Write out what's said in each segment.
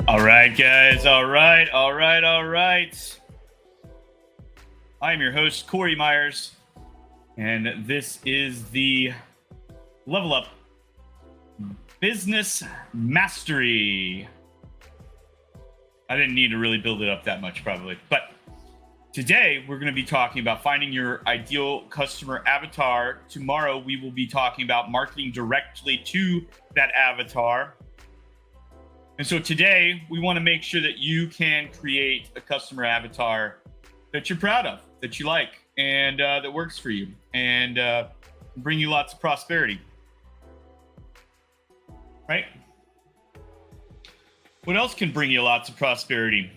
All right, guys. All right. I am your host, Corey Myers, and this is the Level Up Business Mastery. I didn't need to really build it up that much, probably. But today, we're going to be talking about finding your ideal customer avatar. Tomorrow, we will be talking about marketing directly to that avatar. And so today, we want to make sure that you can create a customer avatar that you're proud of, that you like, and that works for you, and bring you lots of prosperity. Right? What else can bring you lots of prosperity?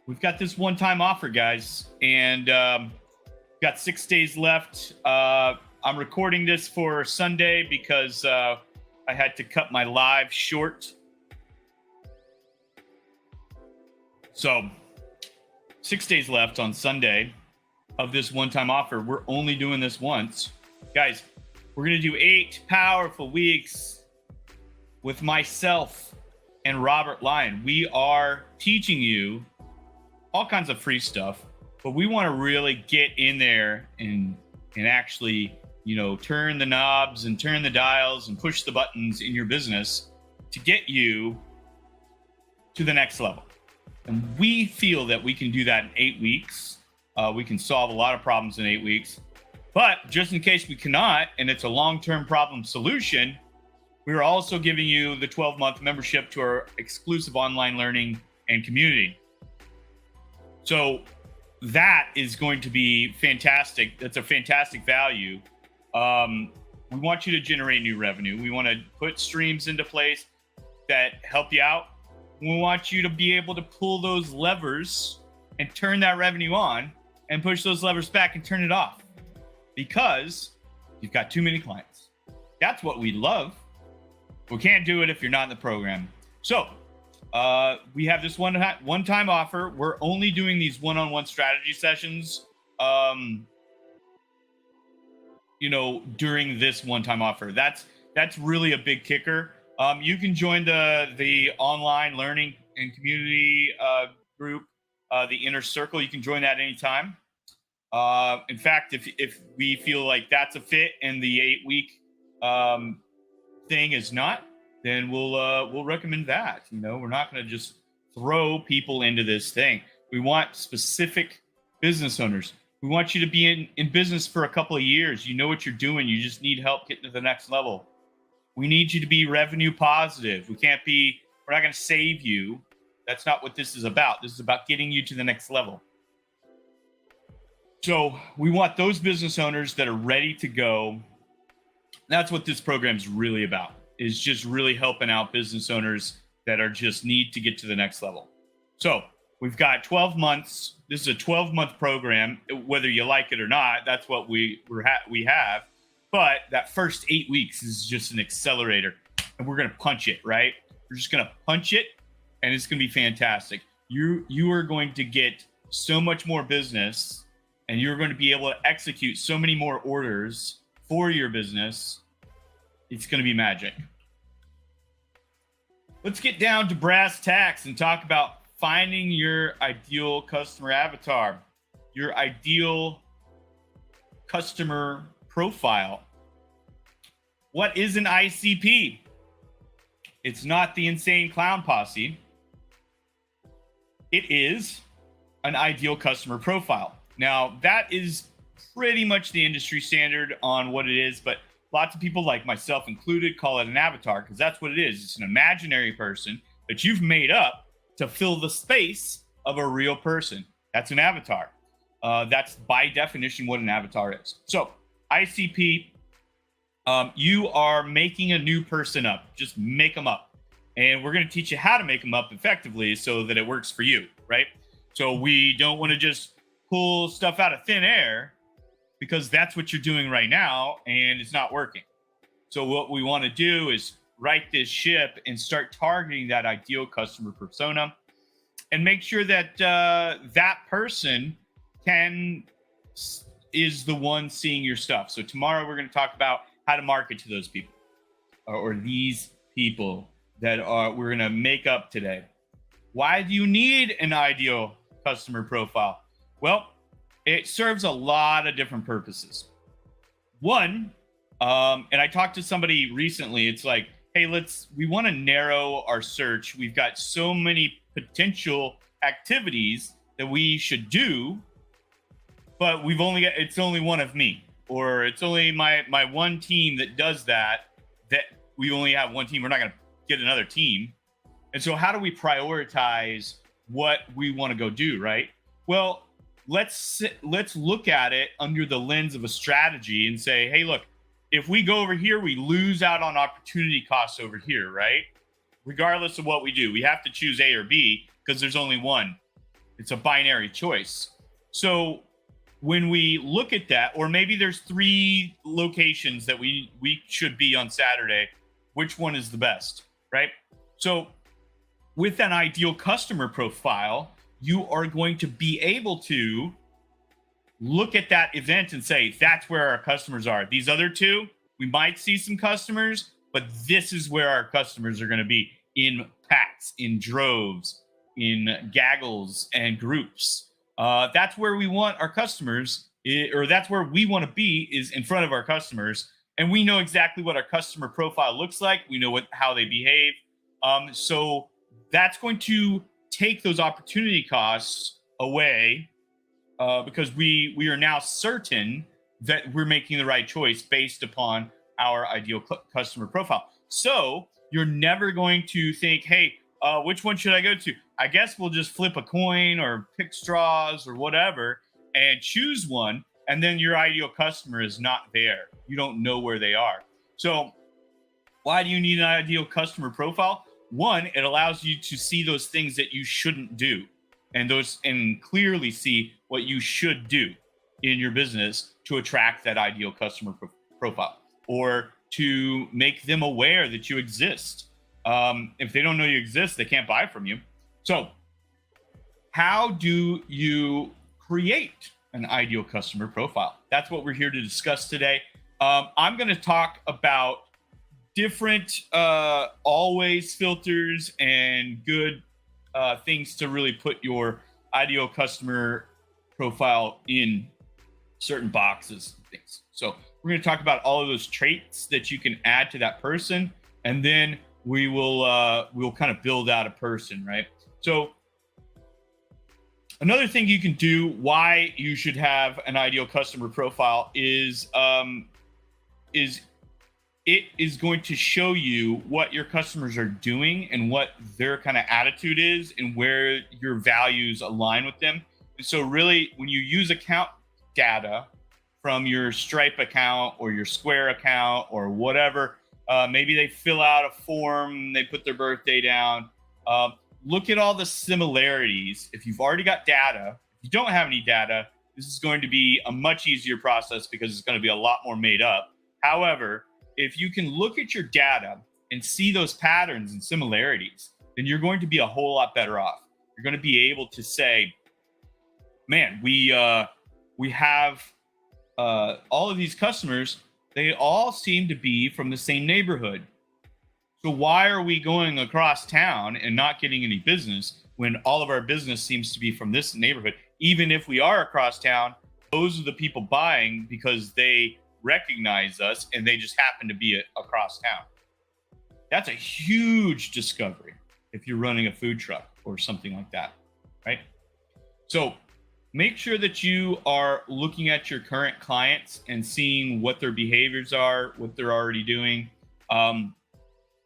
We've got this one-time offer, guys, and got 6 days left. I'm recording this for Sunday because I had to cut my live short. So 6 days left on Sunday of this one-time offer. We're only doing this once. Guys, we're going to do 8 powerful weeks with myself and Robert Lyon. We are teaching you all kinds of free stuff, but we want to really get in there and actually, turn the knobs and turn the dials and push the buttons in your business to get you to the next level. And we feel that we can do that in 8 weeks. We can solve a lot of problems in 8 weeks. But just in case we cannot, and it's a long-term problem solution, we are also giving you the 12-month membership to our exclusive online learning and community. So that is going to be fantastic. That's a fantastic value. We want you to generate new revenue. We want to put streams into place that help you out. We want you to be able to pull those levers and turn that revenue on and push those levers back and turn it off because you've got too many clients. That's what we love. We can't do it if you're not in the program. So we have this one-time offer. We're only doing these one-on-one strategy sessions, during this one-time offer. That's really a big kicker. You can join the online learning and community group, the Inner Circle. You can join that anytime. In fact, if we feel like that's a fit and the 8-week thing is not, then we'll recommend that. We're not going to just throw people into this thing. We want specific business owners. We want you to be in business for a couple of years. You know what you're doing. You just need help getting to the next level. We need you to be revenue positive. We're not going to save you. That's not what this is about. This is about getting you to the next level. So we want those business owners that are ready to go. That's what this program is really about, is just really helping out business owners that are just need to get to the next level. So we've got 12 months. This is a 12-month program. Whether you like it or not, that's what we have. But that first 8 weeks is just an accelerator, and we're going to punch it, right? We're just going to punch it, and it's going to be fantastic. You are going to get so much more business, and you're going to be able to execute so many more orders for your business. It's going to be magic. Let's get down to brass tacks and talk about finding your ideal customer avatar, your ideal customer profile. What is an ICP? It's not the insane clown posse. It is an ideal customer profile. Now, that is pretty much the industry standard on what it is, but lots of people, like myself included, call it an avatar because that's what it is. It's an imaginary person that you've made up to fill the space of a real person. That's an avatar. That's by definition what an avatar is. So, ICP, you are making a new person up. Just make them up. And we're going to teach you how to make them up effectively so that it works for you, right? So we don't want to just pull stuff out of thin air because that's what you're doing right now and it's not working. So what we want to do is right this ship and start targeting that ideal customer persona and make sure that that person is the one seeing your stuff. So tomorrow we're going to talk about how to market to those people or these people that we're going to make up today. Why do you need an ideal customer profile? Well, it serves a lot of different purposes. One, and I talked to somebody recently, it's like, hey, we want to narrow our search. We've got so many potential activities that we should do, but it's only one of me, or it's only my one team that does that we only have one team. We're not going to get another team. And so how do we prioritize what we want to go do, right? Well, let's look at it under the lens of a strategy and say, hey, look, if we go over here, we lose out on opportunity costs over here, right? Regardless of what we do, we have to choose A or B because there's only one. It's a binary choice. So when we look at that, or maybe there's 3 locations that we should be on Saturday, which one is the best, right? So with an ideal customer profile, you are going to be able to look at that event and say, that's where our customers are. These other 2, we might see some customers, but this is where our customers are going to be in packs, in droves, in gaggles and groups. That's where we want our customers, or that's where we want to be, is in front of our customers. And we know exactly what our customer profile looks like. We know how they behave. So that's going to take those opportunity costs away because we are now certain that we're making the right choice based upon our ideal customer profile. So you're never going to think, hey, which one should I go to? I guess we'll just flip a coin or pick straws or whatever and choose one. And then your ideal customer is not there. You don't know where they are. So why do you need an ideal customer profile? One, it allows you to see those things that you shouldn't do and clearly see what you should do in your business to attract that ideal customer profile or to make them aware that you exist. If they don't know you exist, they can't buy from you. So how do you create an ideal customer profile? That's what we're here to discuss today. I'm going to talk about different always filters and good things to really put your ideal customer profile in certain boxes and things. So we're going to talk about all of those traits that you can add to that person, and then we'll kind of build out a person, right? So another thing you can do, why you should have an ideal customer profile, is it is going to show you what your customers are doing and what their kind of attitude is and where your values align with them. And so really, when you use account data from your Stripe account or your Square account or whatever, maybe they fill out a form, they put their birthday down. Look at all the similarities. If you've already got data, if you don't have any data, this is going to be a much easier process because it's going to be a lot more made up. However, if you can look at your data and see those patterns and similarities, then you're going to be a whole lot better off. You're going to be able to say, man, we have all of these customers. They all seem to be from the same neighborhood. So why are we going across town and not getting any business when all of our business seems to be from this neighborhood? Even if we are across town, those are the people buying because they recognize us and they just happen to be across town. That's a huge discovery if you're running a food truck or something like that, right? So make sure that you are looking at your current clients and seeing what their behaviors are, what they're already doing,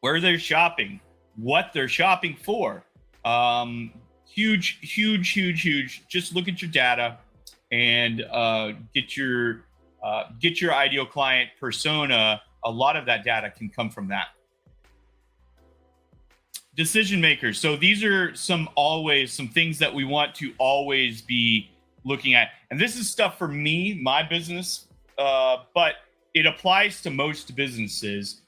where they're shopping, what they're shopping for. Huge, huge, huge, huge. Just look at your data and get your ideal client persona. A lot of that data can come from that. Decision makers. So these are some things that we want to always be looking at. And this is stuff for me, my business, but it applies to most businesses.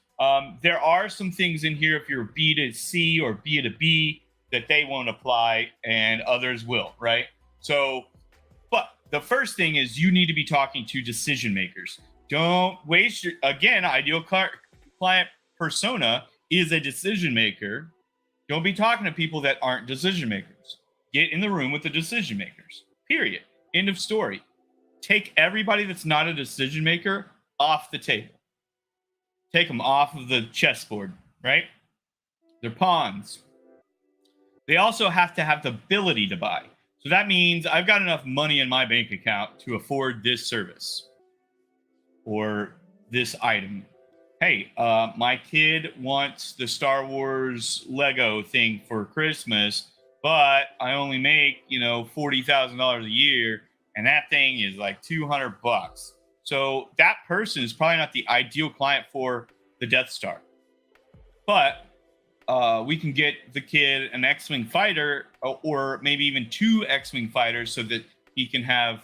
There are some things in here if you're B to C or B to B that they won't apply and others will, right? So, but the first thing is you need to be talking to decision makers. Don't waste ideal client persona is a decision maker. Don't be talking to people that aren't decision makers. Get in the room with the decision makers, period. End of story. Take everybody that's not a decision maker off the table. Take them off of the chessboard, right? They're pawns. They also have to have the ability to buy. So that means I've got enough money in my bank account to afford this service or this item. Hey, my kid wants the Star Wars Lego thing for Christmas, but I only make, $40,000 a year, and that thing is like $200. So that person is probably not the ideal client for the Death Star. But we can get the kid an X-Wing fighter or maybe even 2 X-Wing fighters so that he can have,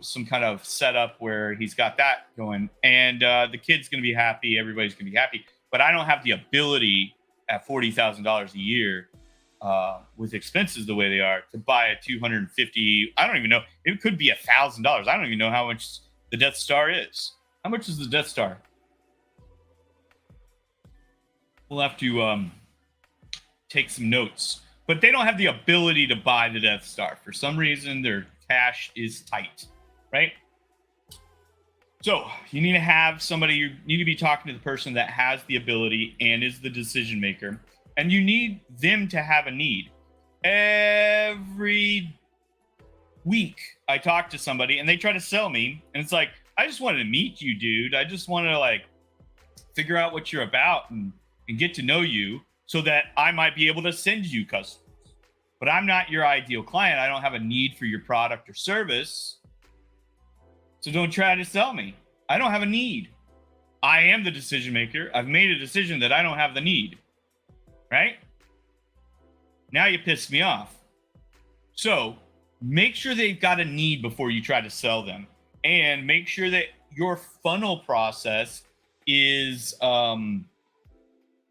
some kind of setup where he's got that going. And the kid's going to be happy. Everybody's going to be happy. But I don't have the ability at $40,000 a year with expenses the way they are to buy a 250. I don't even know. It could be $1,000. I don't even know how much the Death Star is. How much is the Death Star? We'll have to take some notes. But they don't have the ability to buy the Death Star. For some reason, their cash is tight, right? So you need to have somebody, you need to be talking to the person that has the ability and is the decision maker. And you need them to have a need. Every week, I talk to somebody and they try to sell me. And it's like, I just wanted to meet you, dude. I just want to figure out what you're about and get to know you so that I might be able to send you customers. But I'm not your ideal client. I don't have a need for your product or service. So don't try to sell me. I don't have a need. I am the decision maker. I've made a decision that I don't have the need. Right? Now you pissed me off. So make sure they've got a need before you try to sell them. And make sure that your funnel process is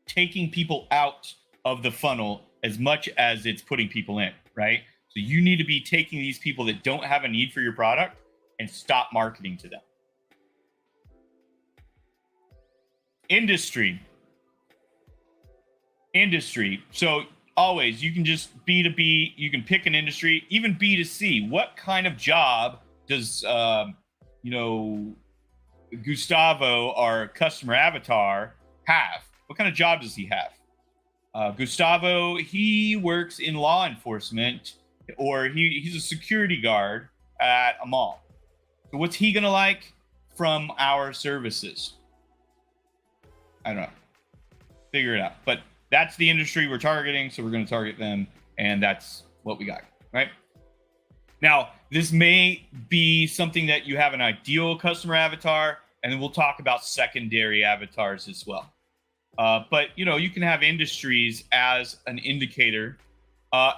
taking people out of the funnel as much as it's putting people in, right? So you need to be taking these people that don't have a need for your product and stop marketing to them. Industry. So always, you can just B2B, you can pick an industry, even B2C. What kind of job does, Gustavo, our customer avatar, have? What kind of job does he have? Gustavo, he works in law enforcement, or he's a security guard at a mall. So what's he gonna like from our services? I don't know. Figure it out. But that's the industry we're targeting, so we're going to target them, and that's what we got, right? Now, this may be something that you have an ideal customer avatar, and then we'll talk about secondary avatars as well. But, you can have industries as an indicator.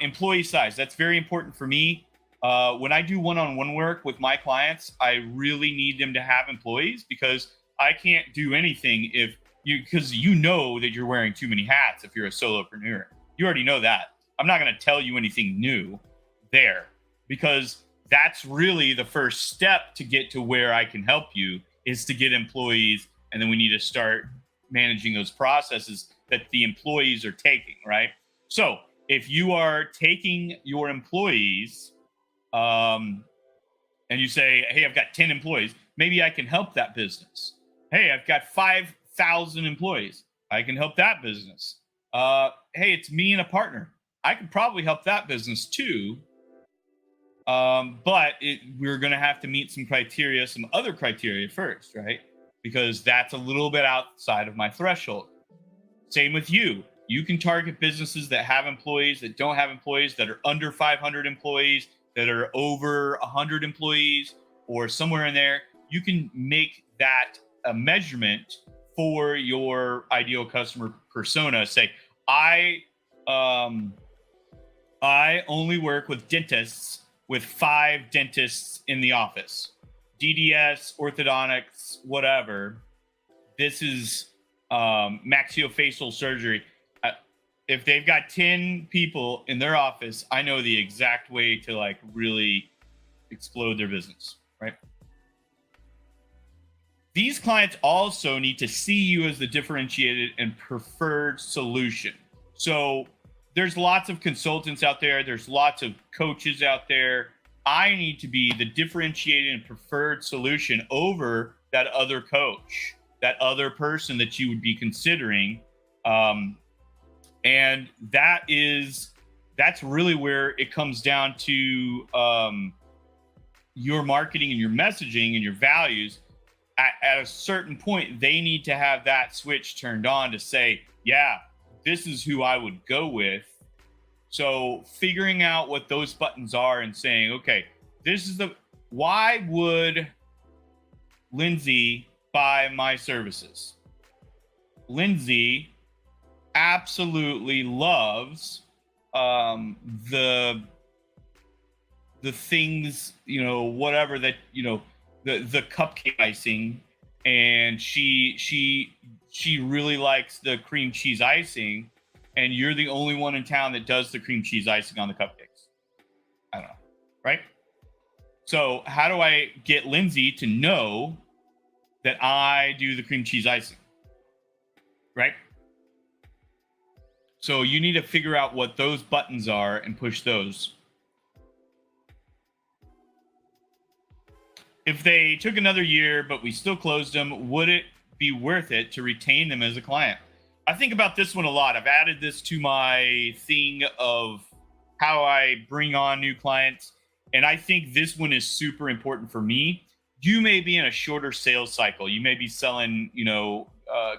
Employee size, that's very important for me. When I do one-on-one work with my clients, I really need them to have employees because I can't do anything because you know that you're wearing too many hats if you're a solopreneur. You already know that. I'm not going to tell you anything new there because that's really the first step to get to where I can help you is to get employees. And then we need to start managing those processes that the employees are taking, right? So if you are taking your employees and you say, hey, I've got 10 employees, maybe I can help that business. Hey, I've got 5,000 employees. I can help that business. Hey, it's me and a partner. I could probably help that business too. But we're going to have to meet some criteria, some other criteria first, right? Because that's a little bit outside of my threshold. Same with you. You can target businesses that have employees, that don't have employees, that are under 500 employees, that are over 100 employees, or somewhere in there. You can make that a measurement for your ideal customer persona. Say, I only work with dentists, with 5 dentists in the office, DDS, orthodontics, whatever. This is maxillofacial surgery. If they've got 10 people in their office, I know the exact way to like really explode their business, right? These clients also need to see you as the differentiated and preferred solution. So there's lots of consultants out there. There's lots of coaches out there. I need to be the differentiated and preferred solution over that other coach, that other person that you would be considering. And that's really where it comes down to your marketing and your messaging and your values. At a certain point, they need to have that switch turned on to say, yeah, this is who I would go with. So figuring out what those buttons are and saying, okay, why would Lindsay buy my services? Lindsay absolutely loves the things, whatever that, the cupcake icing, and she really likes the cream cheese icing, and you're the only one in town that does the cream cheese icing on the cupcakes. I don't know, right? So how do I get Lindsay to know that I do the cream cheese icing, right? So you need to figure out what those buttons are and push those. If they took another year, but we still closed them, would it be worth it to retain them as a client? I think about this one a lot. I've added this to my thing of how I bring on new clients. And I think this one is super important for me. You may be in a shorter sales cycle. You may be selling,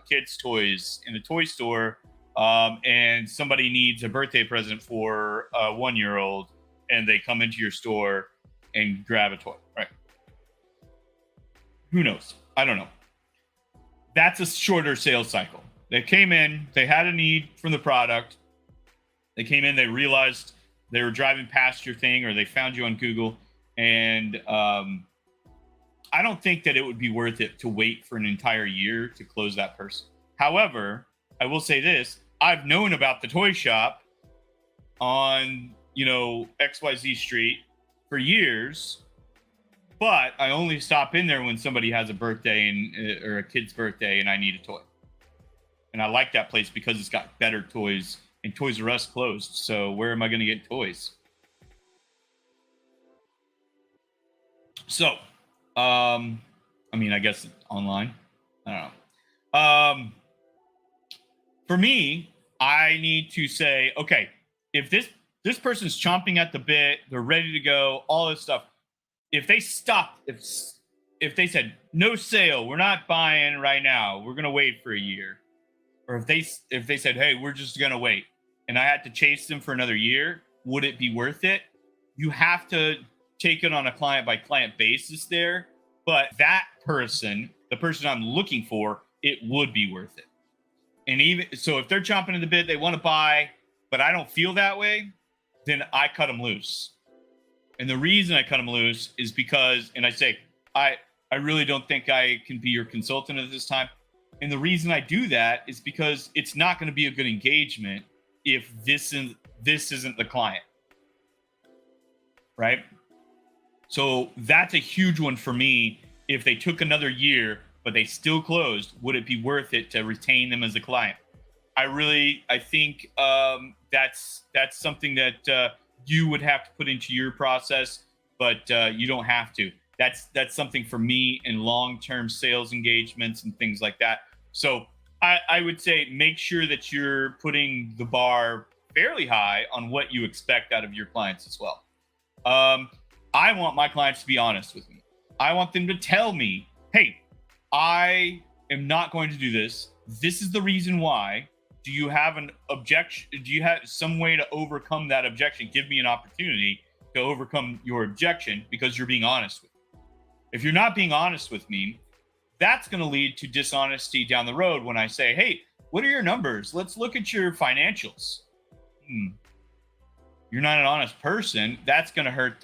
kids' toys in a toy store, and somebody needs a birthday present for a 1-year-old, and they come into your store and grab a toy, right? Who knows? I don't know. That's a shorter sales cycle. They came in, they had a need from the product. They came in, they realized they were driving past your thing, or they found you on Google. And I don't think that it would be worth it to wait for an entire year to close that person. However, I will say this. I've known about the toy shop on, XYZ Street for years, but I only stop in there when somebody has a birthday or a kid's birthday and I need a toy. And I like that place because it's got better toys, and Toys R Us closed. So where am I going to get toys? So, I guess online. I don't know. For me, I need to say, okay, if this person's chomping at the bit, they're ready to go, all this stuff. If they stopped, if they said no sale, we're not buying right now, we're gonna wait for a year, or if they said, hey, we're just gonna wait, and I had to chase them for another year, would it be worth it? You have to take it on a client by client basis there, but that person, the person I'm looking for, it would be worth it. And even so, if they're chomping at the bit, they want to buy, but I don't feel that way, then I cut them loose. And the reason I cut them loose is because, and I say, I really don't think I can be your consultant at this time. And the reason I do that is because it's not going to be a good engagement if this isn't the client, right? So that's a huge one for me. If they took another year, but they still closed, would it be worth it to retain them as a client? I think that's something that you would have to put into your process, but you don't have to. That's something for me in long-term sales engagements and things like that. So I would say make sure that you're putting the bar fairly high on what you expect out of your clients as well. I want my clients to be honest with me. I want them to tell me, hey, I am not going to do this. This is the reason why. Do you have an objection? Do you have some way to overcome that objection? Give me an opportunity to overcome your objection because you're being honest with me. If you're not being honest with me, that's going to lead to dishonesty down the road when I say, hey, what are your numbers? Let's look at your financials. You're not an honest person. That's going to hurt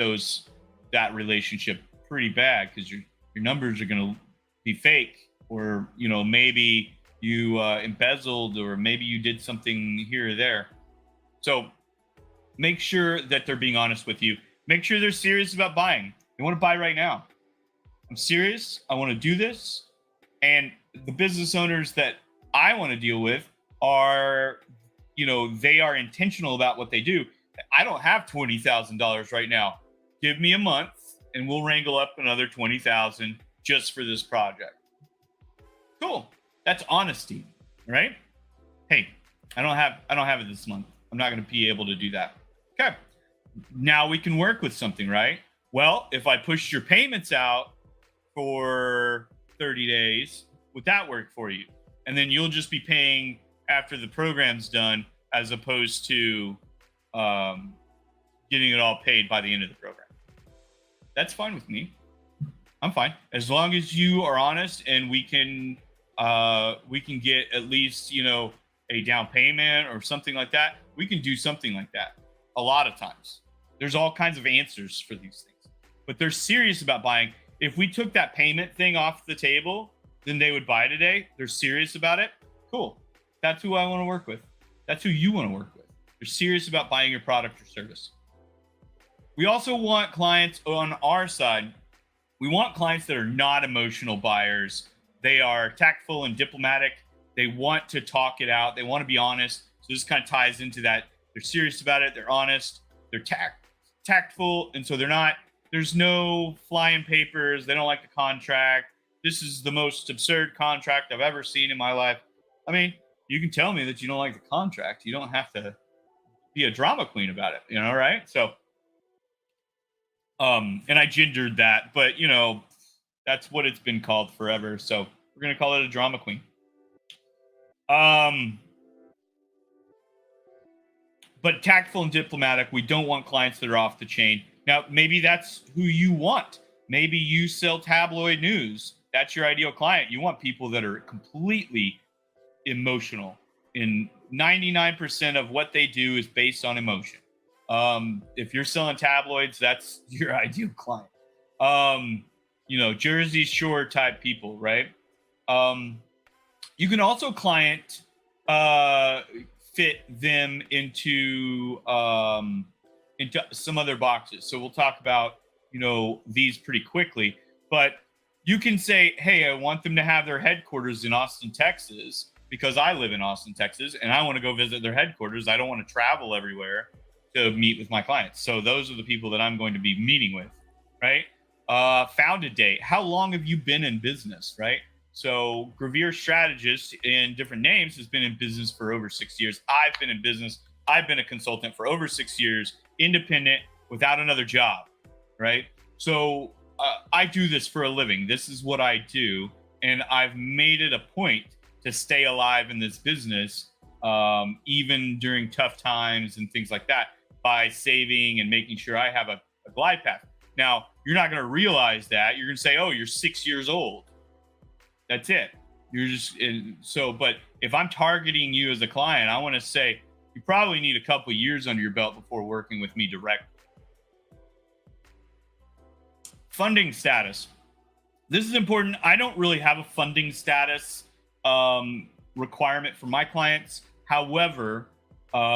that relationship pretty bad because your numbers are going to be fake, or maybe you embezzled, or maybe you did something here or there. So make sure that they're being honest with you. Make sure they're serious about buying. They want to buy right now. I'm serious. I want to do this. And the business owners that I want to deal with are, they are intentional about what they do. I don't have $20,000 right now. Give me a month and we'll wrangle up another $20,000 just for this project. Cool. That's honesty, right? Hey, I don't have it this month. I'm not going to be able to do that. Okay. Now we can work with something, right? Well, if I pushed your payments out for 30 days, would that work for you? And then you'll just be paying after the program's done, as opposed to getting it all paid by the end of the program. That's fine with me. I'm fine. As long as you are honest and we can get at least, a down payment or something like that. We can do something like that. A lot of times there's all kinds of answers for these things, but they're serious about buying. If we took that payment thing off the table, then they would buy today. They're serious about it. Cool. That's who I want to work with. That's who you want to work with. They're serious about buying your product or service. We also want clients on our side. We want clients that are not emotional buyers. They are tactful and diplomatic. They want to talk it out. They want to be honest. So this kind of ties into that. They're serious about it. They're honest. They're tactful. And so there's no flying papers. They don't like the contract. This is the most absurd contract I've ever seen in my life. I mean, you can tell me that you don't like the contract. You don't have to be a drama queen about it, right? So, and I gendered that, but that's what it's been called forever. So we're going to call it a drama queen. But tactful and diplomatic. We don't want clients that are off the chain. Now, maybe that's who you want. Maybe you sell tabloid news. That's your ideal client. You want people that are completely emotional. In 99% of what they do is based on emotion. If you're selling tabloids, that's your ideal client. Jersey Shore type people, right? You can also client fit them into some other boxes. So we'll talk about these pretty quickly, but you can say, hey, I want them to have their headquarters in Austin, Texas, because I live in Austin, Texas, and I want to go visit their headquarters. I don't want to travel everywhere to meet with my clients. So those are the people that I'm going to be meeting with, right? Founded date. How long have you been in business, right? So Gravere Strategist, in different names, has been in business for over 6 years. I've been in business. I've been a consultant for over 6 years, independent, without another job, right? So I do this for a living. This is what I do. And I've made it a point to stay alive in this business, even during tough times and things like that, by saving and making sure I have a glide path. Now, you're not going to realize that. You're going to say, oh, you're 6 years old. That's it. You're just but if I'm targeting you as a client, I want to say you probably need a couple of years under your belt before working with me directly. Funding status. This is important. I don't really have a funding status requirement for my clients. However,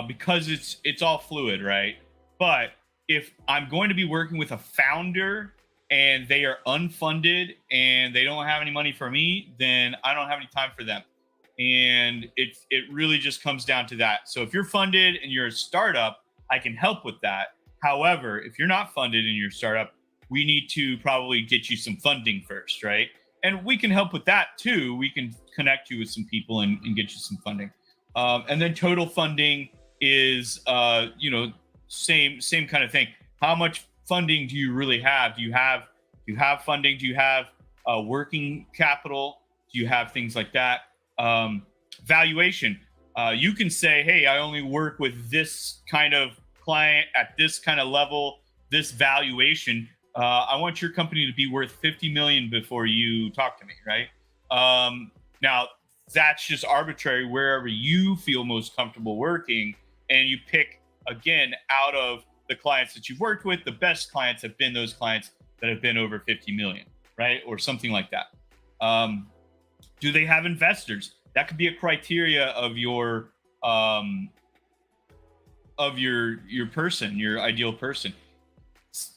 because it's all fluid, right? But if I'm going to be working with a founder and they are unfunded and they don't have any money for me, then I don't have any time for them. And it really just comes down to that. So if you're funded and you're a startup, I can help with that. However, if you're not funded and you're a startup, we need to probably get you some funding first, right? And we can help with that too. We can connect you with some people and get you some funding. And then total funding is, same kind of thing. How much funding do you really have? Do you have funding? Do you have working capital? Do you have things like that? Valuation. You can say, hey, I only work with this kind of client at this kind of level, this valuation. I want your company to be worth 50 million before you talk to me, right? Now, that's just arbitrary wherever you feel most comfortable working, and you pick again out of the clients that you've worked with. The best clients have been those clients that have been over 50 million, right? Or something like that. Do they have investors? That could be a criteria of your person, your ideal person.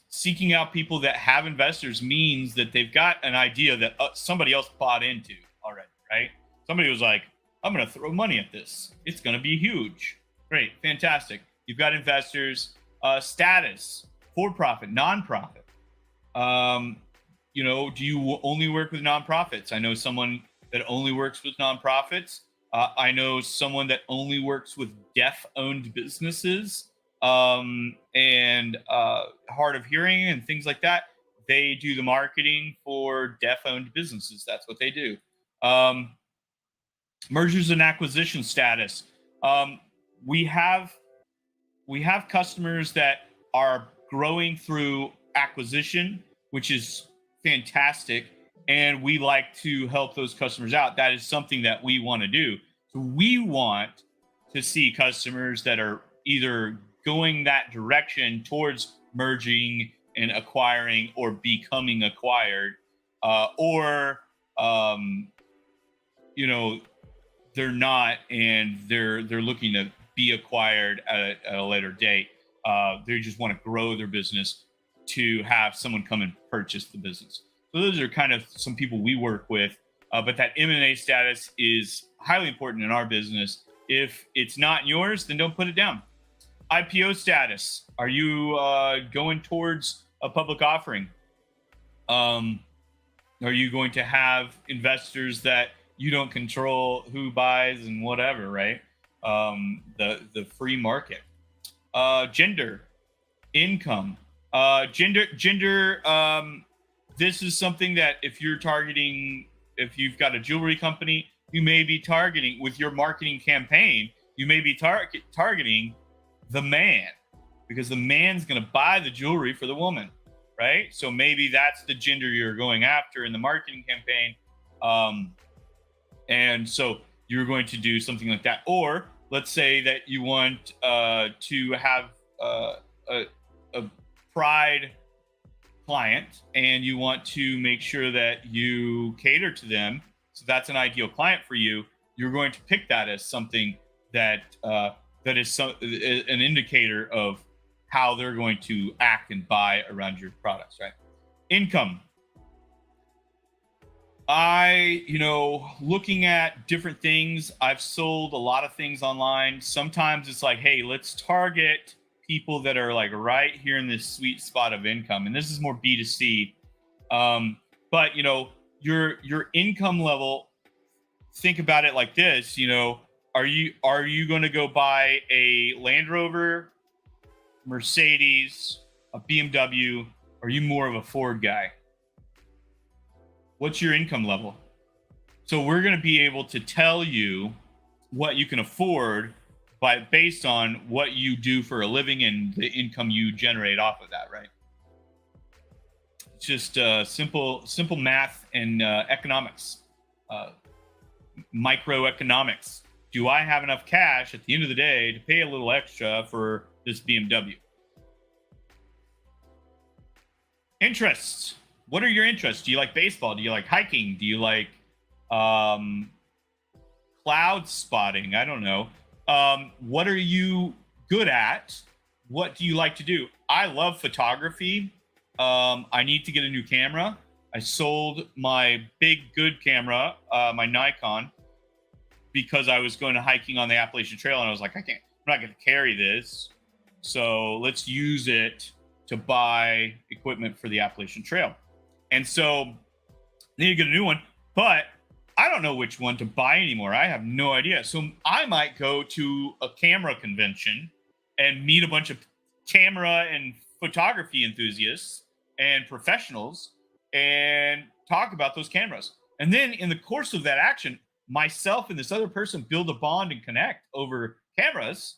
Seeking out people that have investors means that they've got an idea that somebody else bought into already, right? Somebody was like, I'm going to throw money at this. It's going to be huge. Great. Fantastic. You've got investors. Status, for-profit, non-profit. Do you only work with nonprofits? I know someone that only works with nonprofits. I know someone that only works with deaf-owned businesses and hard of hearing and things like that. They do the marketing for deaf-owned businesses. That's what they do. Mergers and acquisition status. We have customers that are growing through acquisition, which is fantastic, and we like to help those customers out. That is something that we want to do. So we want to see customers that are either going that direction towards merging and acquiring or becoming acquired, or they're not, and they're looking to be acquired at a later date. They just want to grow their business to have someone come and purchase the business. So those are kind of some people we work with. But that M&A status is highly important in our business. If it's not in yours, then don't put it down. IPO status. Are you going towards a public offering? Are you going to have investors that you don't control who buys and whatever, right? The free market. Gender, income, gender. This is something that if you've got a jewelry company, you may be targeting with your marketing campaign. You may be targeting the man, because the man's going to buy the jewelry for the woman, right? So maybe that's the gender you're going after in the marketing campaign. And so you're going to do something like that. Or let's say that you want to have a pride client, and you want to make sure that you cater to them. So that's an ideal client for you. You're going to pick that as something that is an indicator of how they're going to act and buy around your products, right? Income. Looking at different things, I've sold a lot of things online. Sometimes it's like, hey, let's target people that are like right here in this sweet spot of income. And this is more B2C. But your income level, think about it like this, are you going to go buy a Land Rover, Mercedes, a BMW? Or are you more of a Ford guy? What's your income level? So we're going to be able to tell you what you can afford based on what you do for a living and the income you generate off of that, right? It's just simple math and economics, microeconomics. Do I have enough cash at the end of the day to pay a little extra for this BMW? Interests. What are your interests? Do you like baseball? Do you like hiking? Do you like cloud spotting? I don't know. What are you good at? What do you like to do? I love photography. I need to get a new camera. I sold my big good camera, my Nikon, because I was going to hiking on the Appalachian Trail, and I was like, I'm not going to carry this. So let's use it to buy equipment for the Appalachian Trail. And so need to get a new one, but I don't know which one to buy anymore. I have no idea. So I might go to a camera convention and meet a bunch of camera and photography enthusiasts and professionals and talk about those cameras. And then in the course of that action, myself and this other person build a bond and connect over cameras.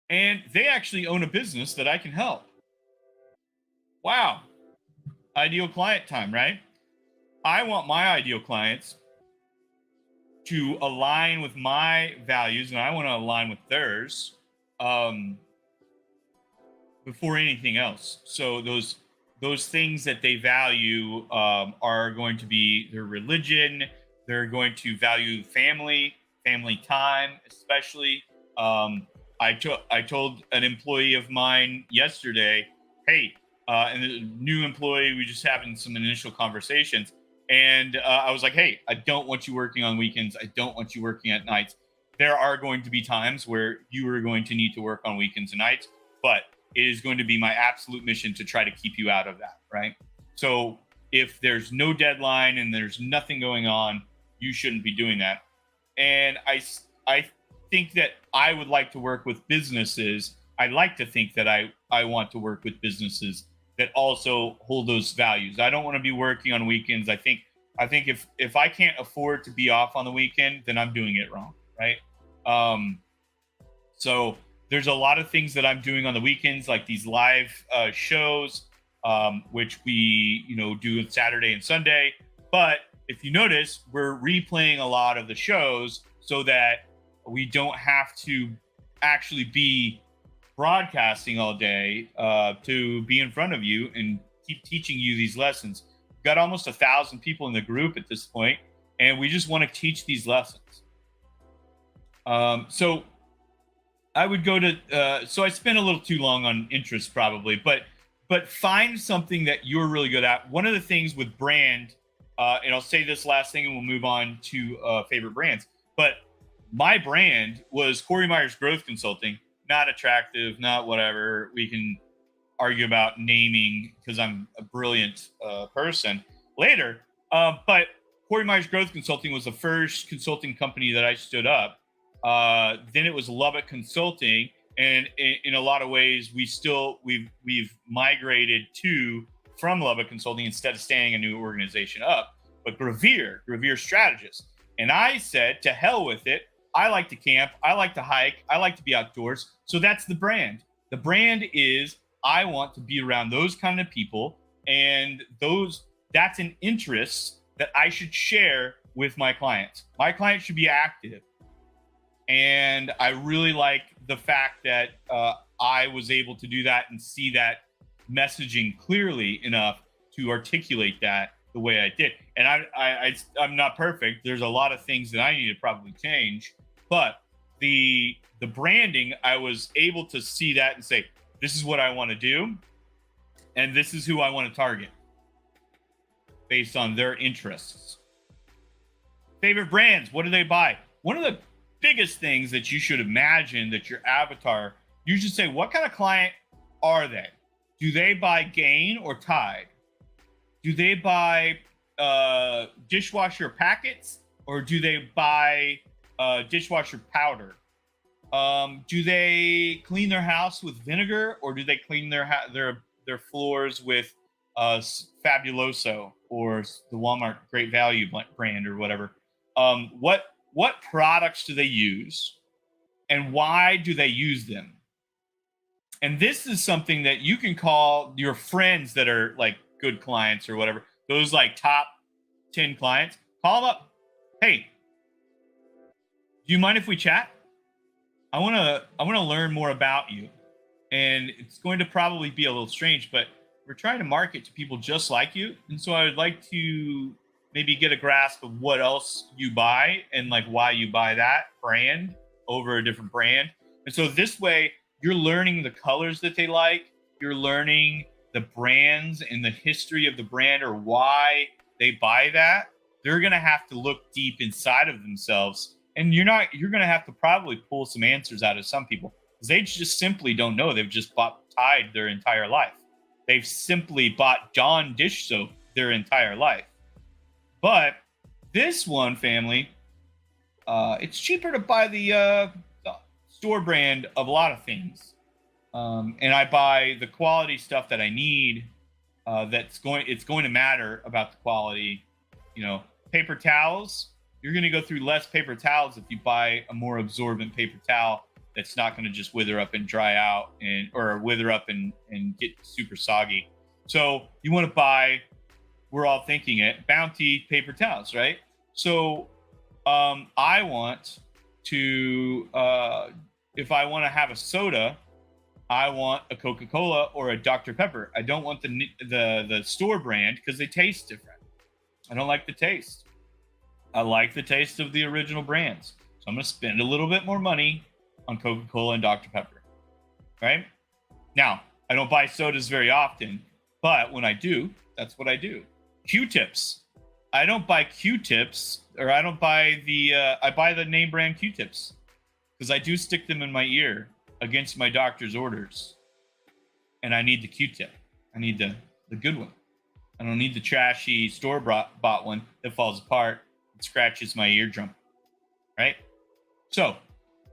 And they actually own a business that I can help. Wow. Ideal client time, right? I want my ideal clients to align with my values and I want to align with theirs before anything else. So those things that they value are going to be their religion. They're going to value family time, especially. I told an employee of mine yesterday, hey, and the new employee, we just having some initial conversations. And I was like, hey, I don't want you working on weekends. I don't want you working at nights. There are going to be times where you are going to need to work on weekends and nights, but it is going to be my absolute mission to try to keep you out of that. Right. So if there's no deadline and there's nothing going on, you shouldn't be doing that. And I think that I would like to work with businesses. I like to think that I want to work with businesses that also hold those values. I don't want to be working on weekends. I think if I can't afford to be off on the weekend, then I'm doing it wrong, right? So there's a lot of things that I'm doing on the weekends, like these live shows, which we do Saturday and Sunday. But if you notice, we're replaying a lot of the shows so that we don't have to actually be broadcasting all day to be in front of you and keep teaching you these lessons. We've got almost 1,000 people in the group at this point, and we just want to teach these lessons. So I would go to so I spent a little too long on interest probably, but find something that you're really good at. One of the things with brand, and I'll say this last thing and we'll move on to favorite brands, but my brand was Corey Myers Growth Consulting. Not attractive, not whatever. We can argue about naming because I'm a brilliant person later. But Corey Myers Growth Consulting was the first consulting company that I stood up. Then it was Lubbock Consulting, and in a lot of ways, we've migrated from Lubbock Consulting instead of standing a new organization up. But Gravere Strategist, and I said to hell with it. I like to camp. I like to hike. I like to be outdoors. So that's the brand. The brand is I want to be around those kind of people, and that's an interest that I should share with my clients. My clients should be active. And I really like the fact that I was able to do that and see that messaging clearly enough to articulate that the way I did. And I'm not perfect. There's a lot of things that I need to probably change, but the branding, I was able to see that and say, this is what I want to do, and this is who I want to target based on their interests. Favorite brands, what do they buy? One of the biggest things that you should imagine that your avatar, you should say, what kind of client are they? Do they buy Gain or Tide? Do they buy dishwasher packets, or do they buy dishwasher powder? Do they clean their house with vinegar, or do they clean their floors with Fabuloso or the Walmart Great Value brand or whatever? What products do they use, and why do they use them? And this is something that you can call your friends that are like good clients or whatever. Those like top 10 clients, call them up. Hey, do you mind if we chat? I want to learn more about you. And it's going to probably be a little strange, but we're trying to market to people just like you. And so I would like to maybe get a grasp of what else you buy and like why you buy that brand over a different brand. And so this way you're learning the colors that they like. You're learning the brands and the history of the brand or why they buy that. They're going to have to look deep inside of themselves. And you're going to have to probably pull some answers out of some people because they just simply don't know. They've just bought Tide their entire life. they've simply bought Dawn dish soap their entire life. But this one, family, it's cheaper to buy the store brand of a lot of things. And I buy the quality stuff that I need. It's going to matter about the quality. You know, paper towels, you're going to go through less paper towels if you buy a more absorbent paper towel that's not going to just wither up and dry out or wither up and get super soggy. So you want to buy, we're all thinking it, Bounty paper towels, right? So I want to, if I want to have a soda, I want a Coca-Cola or a Dr. Pepper. I don't want the store brand because they taste different. I don't like the taste. I like the taste of the original brands. So I'm going to spend a little bit more money on Coca-Cola and Dr. Pepper, right? Now, I don't buy sodas very often, but when I do, that's what I do. Q-tips. I don't buy Q-tips, or I don't buy I buy the name brand Q-tips because I do stick them in my ear against my doctor's orders. And I need the Q-tip. I need the good one. I don't need the trashy store-bought one that falls apart and scratches my eardrum, right? So,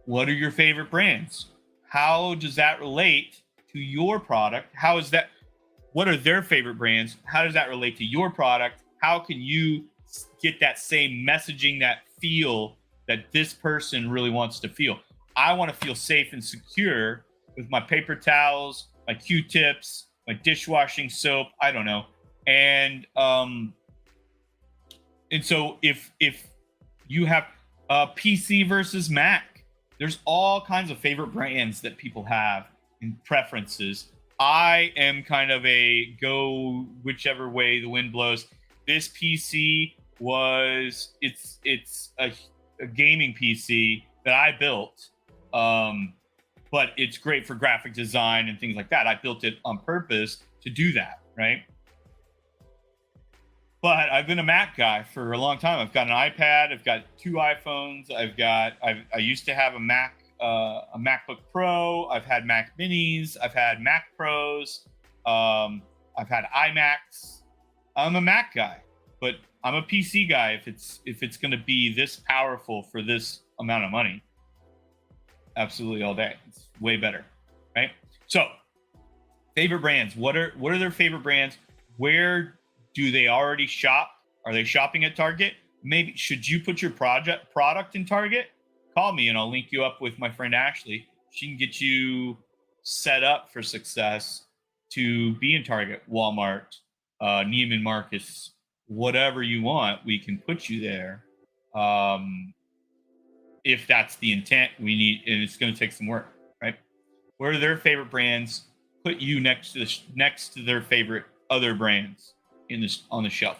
what are your favorite brands? How does that relate to your product? What are their favorite brands? How does that relate to your product? How can you get that same messaging, that feel that this person really wants to feel? I want to feel safe and secure with my paper towels, my Q-tips, my dishwashing soap. I don't know. And so if you have PC versus Mac, there's all kinds of favorite brands that people have and preferences. I am kind of a go whichever way the wind blows. This PC it's a gaming PC that I built, but it's great for graphic design and things like that. I built it on purpose to do that, right? But I've been a Mac guy for a long time. I've got an iPad. I've got 2 iPhones. I used to have a MacBook Pro. I've had Mac Minis. I've had Mac Pros. I've had iMacs. I'm a Mac guy, but I'm a PC guy if it's going to be this powerful for this amount of money. Absolutely all day. It's way better, right? So, favorite brands. What are their favorite brands? Where do they already shop? Are they shopping at Target? Maybe should you put your product in Target? Call me and I'll link you up with my friend Ashley. She can get you set up for success to be in Target, Walmart, Neiman Marcus, whatever you want. We can put you there. If that's the intent we need, and it's going to take some work, right? What are their favorite brands? Put you next to their favorite other brands on the shelf.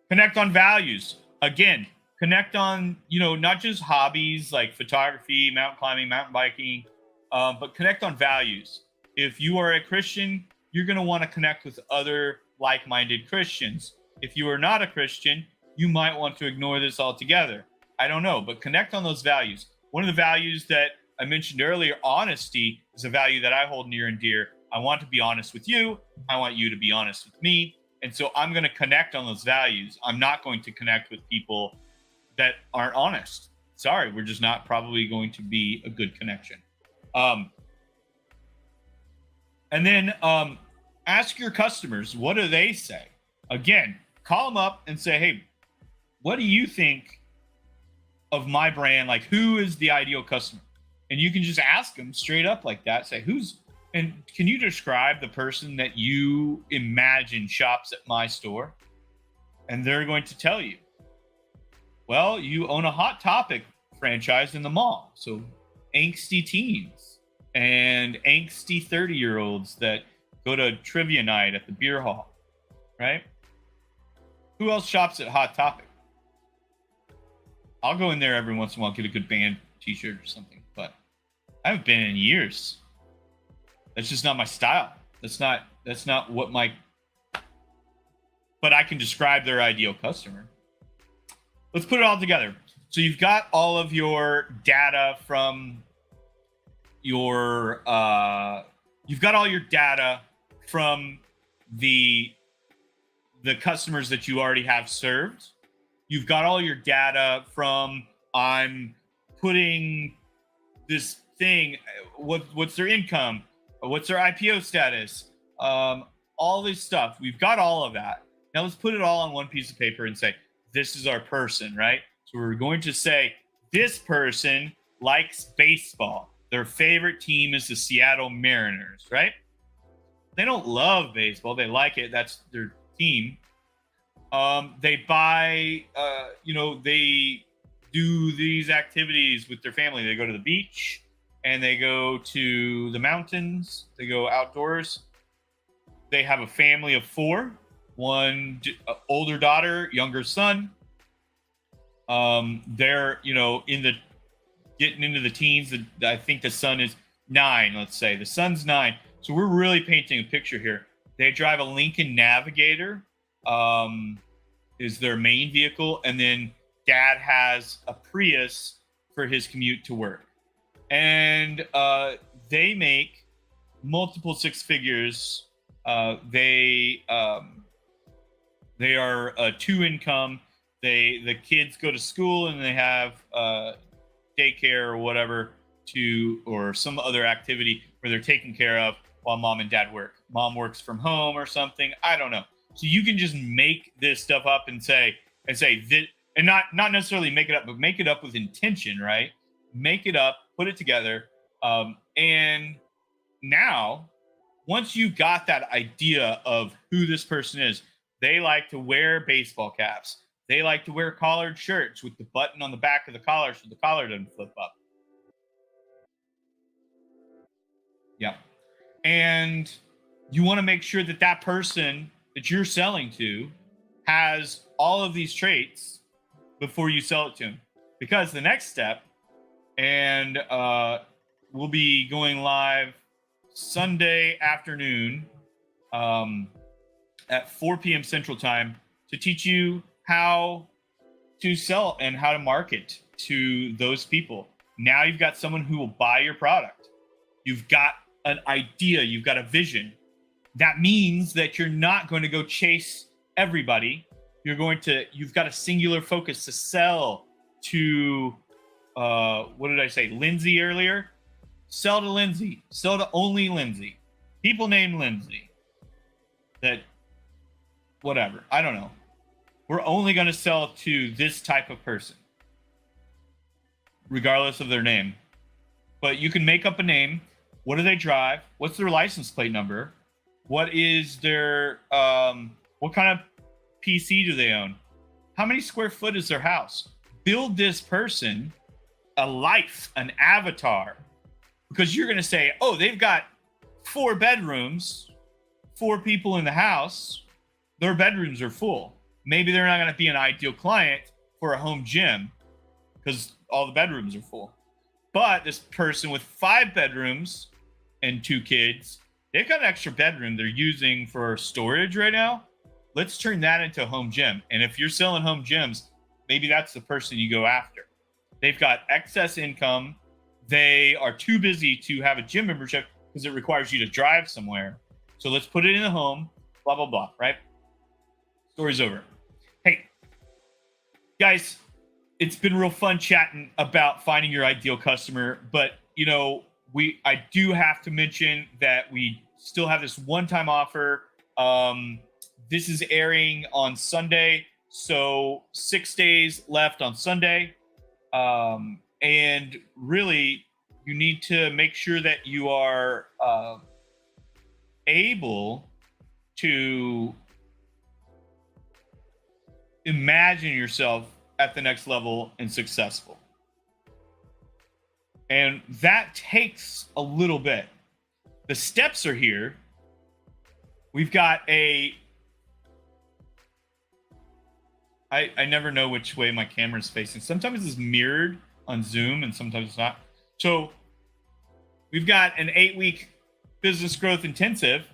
Connect on values. Again, connect on, not just hobbies like photography, mountain climbing, mountain biking, but connect on values. If you are a Christian, you're going to want to connect with other like-minded Christians. If you are not a Christian, you might want to ignore this altogether. I don't know, but connect on those values. One of the values that I mentioned earlier, honesty, is a value that I hold near and dear. I want to be honest with you. I want you to be honest with me. And so I'm going to connect on those values. I'm not going to connect with people that aren't honest. Sorry, we're just not probably going to be a good connection. And then ask your customers, what do they say? Again, call them up and say, hey, what do you think of my brand? Like, who is the ideal customer? And you can just ask them straight up like that. Say, and can you describe the person that you imagine shops at my store? And they're going to tell you, well, you own a Hot Topic franchise in the mall. So angsty teens and angsty 30-year-olds that go to trivia night at the beer hall, right? Who else shops at Hot Topic? I'll go in there every once in a while, get a good band t-shirt or something, but I haven't been in years. That's just not my style. That's not what but I can describe their ideal customer. Let's put it all together. So you've got all of your data from you've got all your data from the customers that you already have served. You've got all your data from I'm putting this thing, what's their income, what's their IPO status, all this stuff. We've got all of that. Now let's put it all on one piece of paper and say, this is our person, right? So we're going to say, this person likes baseball. Their favorite team is the Seattle Mariners, right? They don't love baseball. They like it. That's their team. They buy, they do these activities with their family. They go to the beach and they go to the mountains. They go outdoors. They have a family of 4, one older daughter, younger son. They're, getting into the teens. I think the son is 9, let's say. The son's 9. So we're really painting a picture here. They drive a Lincoln Navigator, is their main vehicle. And then dad has a Prius for his commute to work. And they make multiple 6 figures. They are a 2 income. The kids go to school and they have daycare or whatever or some other activity where they're taken care of while mom and dad work. Mom works from home or something. I don't know. So you can just make this stuff up and say this, and not necessarily make it up, but make it up with intention, right? Make it up, put it together. And now, once you got that idea of who this person is, they like to wear baseball caps. They like to wear collared shirts with the button on the back of the collar so the collar doesn't flip up. Yeah. And you want to make sure that that person that you're selling to has all of these traits before you sell it to them. Because the next step, and we'll be going live Sunday afternoon at 4 p.m. Central Time to teach you how to sell and how to market to those people. Now you've got someone who will buy your product. You've got an idea. You've got a vision. That means that you're not going to go chase everybody. You've got a singular focus to sell to, what did I say? Lindsay earlier? Sell to Lindsay. Sell to only Lindsay. People named Lindsay. That, whatever. I don't know. We're only going to sell to this type of person, regardless of their name. But you can make up a name. What do they drive? What's their license plate number? What is their, what kind of PC do they own? How many square foot is their house? Build this person a life, an avatar. Because you're going to say, oh, they've got 4 bedrooms, 4 people in the house. Their bedrooms are full. Maybe they're not going to be an ideal client for a home gym because all the bedrooms are full. But this person with 5 bedrooms and 2 kids, they've got an extra bedroom they're using for storage right now. Let's turn that into a home gym. And if you're selling home gyms, maybe that's the person you go after. They've got excess income. They are too busy to have a gym membership because it requires you to drive somewhere. So let's put it in the home, blah, blah, blah, right? Story's over. Hey, guys, it's been real fun chatting about finding your ideal customer. But, I do have to mention that we still have this one-time offer. This is airing on Sunday. So 6 days left on Sunday. And really, you need to make sure that you are able to imagine yourself at the next level and successful. And that takes a little bit. The steps are here. We've got I never know which way my camera is facing. Sometimes it's mirrored on Zoom and sometimes it's not. So we've got an 8-week business growth intensive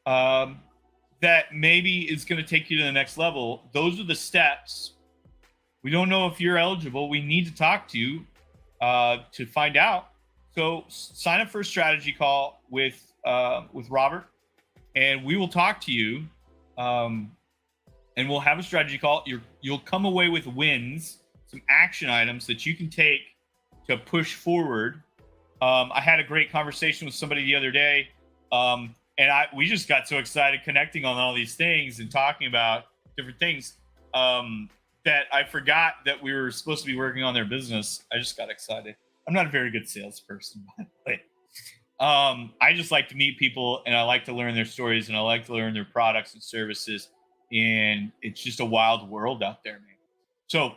that maybe is going to take you to the next level. Those are the steps. We don't know if you're eligible. We need to talk to you to find out. So sign up for a strategy call with Robert. and we will talk to you. And we'll have a strategy call. You'll come away with wins, some action items that you can take to push forward. I had a great conversation with somebody the other day, and we just got so excited connecting on all these things and talking about different things, that I forgot that we were supposed to be working on their business. I just got excited. I'm not a very good salesperson, by the way. I just like to meet people, and I like to learn their stories, and I like to learn their products and services. And it's just a wild world out there, man. So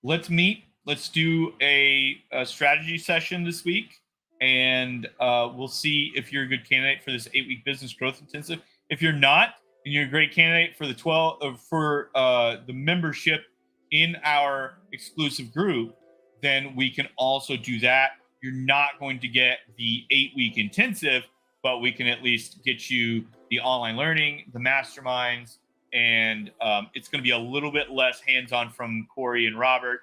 let's meet. Let's do a strategy session this week, and we'll see if you're a good candidate for this 8-week business growth intensive. If you're not, and you're a great candidate for the 12 for the membership in our exclusive group, then we can also do that. You're not going to get the 8-week intensive, but we can at least get you the online learning, the masterminds, and it's going to be a little bit less hands-on from Corey and Robert,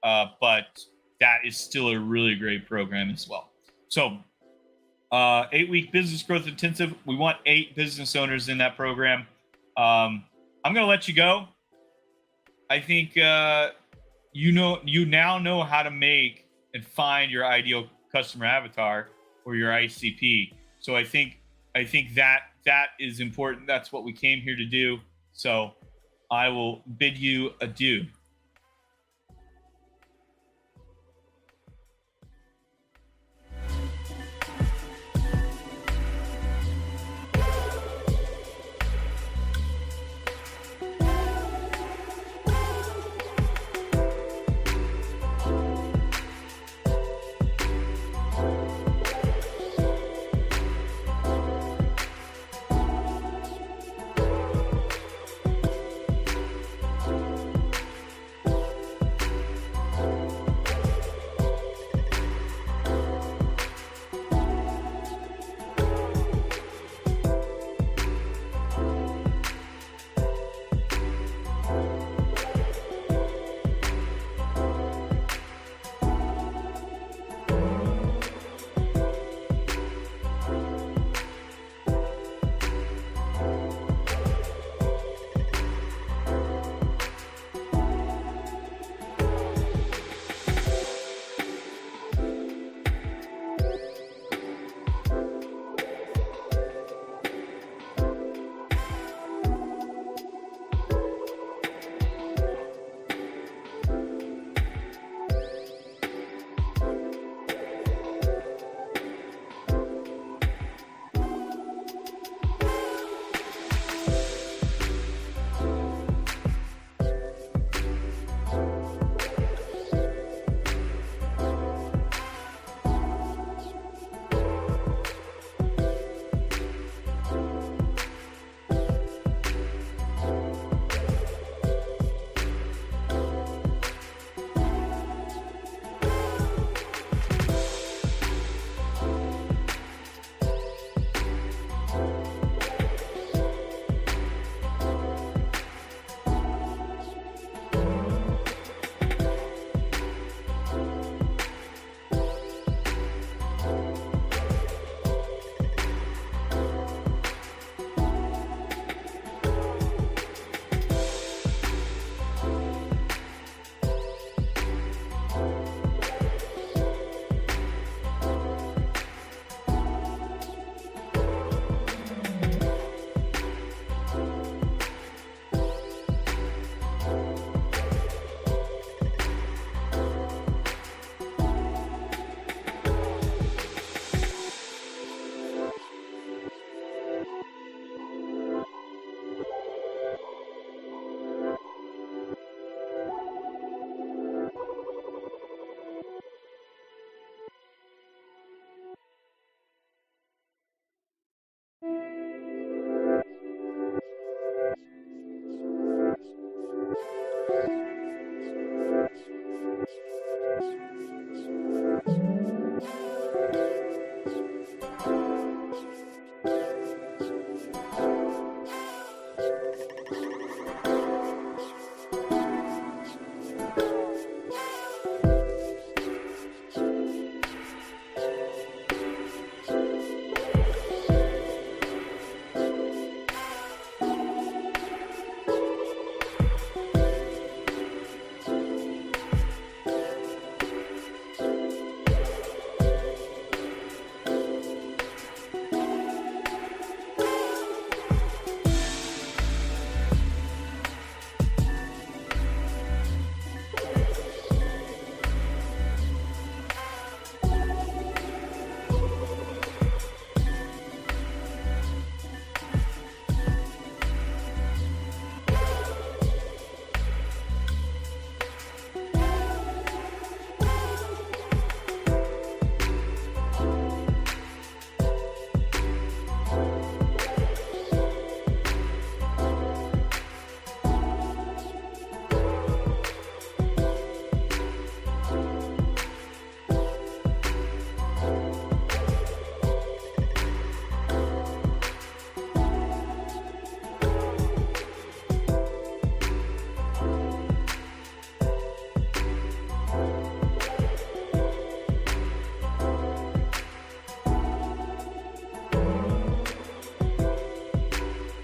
but that is still a really great program as well. So 8-week business growth intensive. We want 8 business owners in that program. I'm going to let you go. I think you now know how to make and find your ideal customer avatar or your ICP. So I think that is important. That's what we came here to do. So I will bid you adieu.